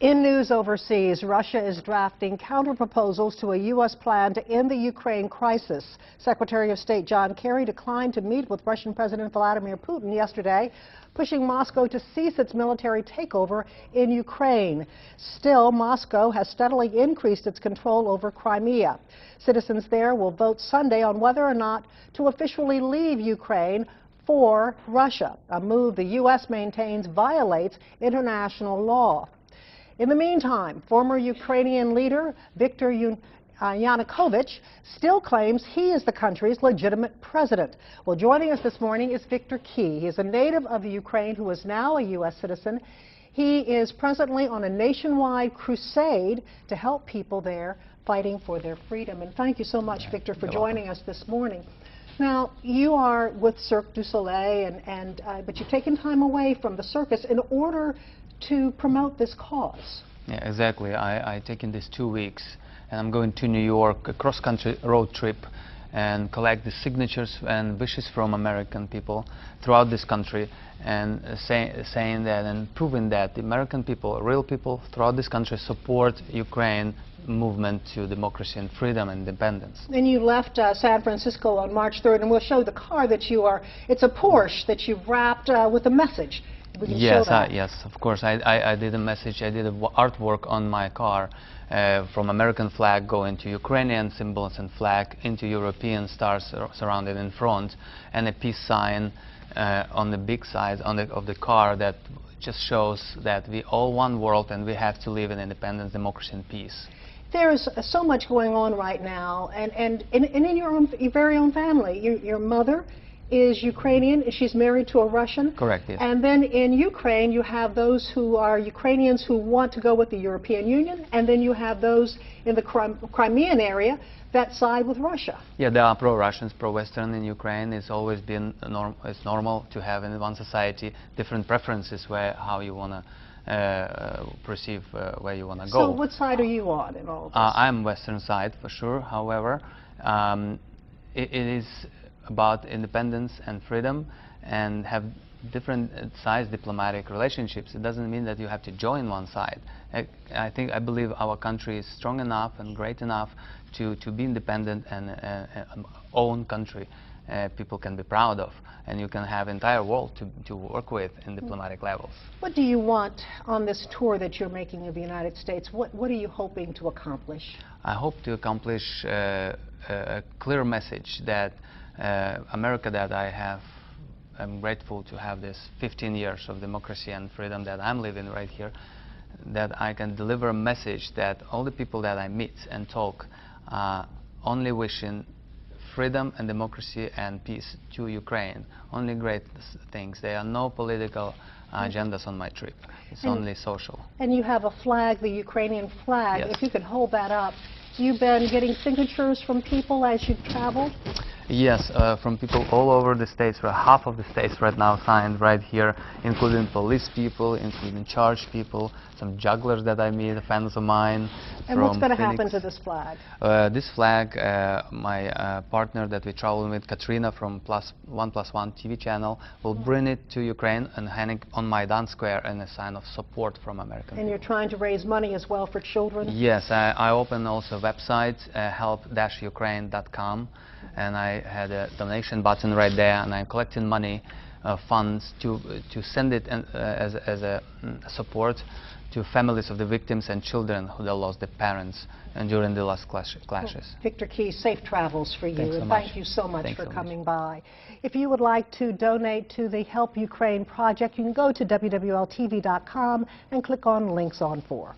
In news overseas, Russia is drafting counter-proposals to a U.S. plan to end the Ukraine crisis. Secretary of State John Kerry declined to meet with Russian President Vladimir Putin yesterday, pushing Moscow to cease its military takeover in Ukraine. Still, Moscow has steadily increased its control over Crimea. Citizens there will vote Sunday on whether or not to officially leave Ukraine for Russia, a move the U.S. maintains violates international law. In the meantime, former Ukrainian leader Viktor Yanukovych still claims he is the country's legitimate president. Well, joining us this morning is Viktor He is a native of the Ukraine who is now a U.S. citizen. He is presently on a nationwide crusade to help people there fighting for their freedom. And thank you so much, Viktor, for joining us this morning. Now, you are with Cirque du Soleil, but you've taken time away from the circus in order to promote this cause. Yeah, exactly. I taken this 2 weeks, and I'm going to New York, a cross-country road trip, and collect the signatures and wishes from American people throughout this country, and saying that and proving that the American people, real people throughout this country, support Ukraine movement to democracy and freedom and independence. And you left San Francisco on March 3rd, and we'll show the car that you are. It's a Porsche that you've wrapped with a message. Yes, yes, of course. I did a message. I did artwork on my car from American flag going to Ukrainian symbols and flag into European stars surrounded in front, and a peace sign on the big side of the car that just shows that we all one world and we have to live in independence, democracy, and peace. There's so much going on right now, and in your very own family, your mother is Ukrainian. She's married to a Russian. Correct, yes. And then in Ukraine, you have those who are Ukrainians who want to go with the European Union, and then you have those in the Crimean area that side with Russia. Yeah, there are pro-Russians, pro-Western in Ukraine. It's always been it's normal to have in one society different preferences how you want to perceive where you want to go. So what side are you on in all of this? I'm Western side for sure. However, it is about independence and freedom, and have different size diplomatic relationships. It doesn't mean that you have to join one side. I believe our country is strong enough and great enough to be independent and own country people can be proud of, and you can have entire world to work with in diplomatic levels. What do you want on this tour that you're making of the United States? What are you hoping to accomplish? I hope to accomplish a clear message that America, that I'm grateful to have this 15 years of democracy and freedom that I'm living right here, that I can deliver a message that all the people that I meet and talk only wishing freedom and democracy and peace to Ukraine. Only great things. There are no political agendas on my trip. It's only social. And you have a flag, the Ukrainian flag. Yes. If you could hold that up. You've been getting signatures from people as you've traveled? Yes, from people all over the states. Half of the states right now signed right here, including police people, including church people, some jugglers that I meet, fans of mine. And what's going to happen to this flag? This flag, my partner that we travel with, Katrina from +1+1 TV channel, will bring it to Ukraine and hang it on Maidan Square in a sign of support from American people. And you're trying to raise money as well for children? Yes, I opened also a website, help-ukraine.com, and I had a donation button right there, and I'm collecting money, funds to send it as a support to families of the victims and children who lost their parents during the last clashes. Well, Viktor He, safe travels for you. Thanks so and much. Thank you so much for coming by. If you would like to donate to the Help Ukraine project, you can go to WWL-TV.com and click on Links on 4.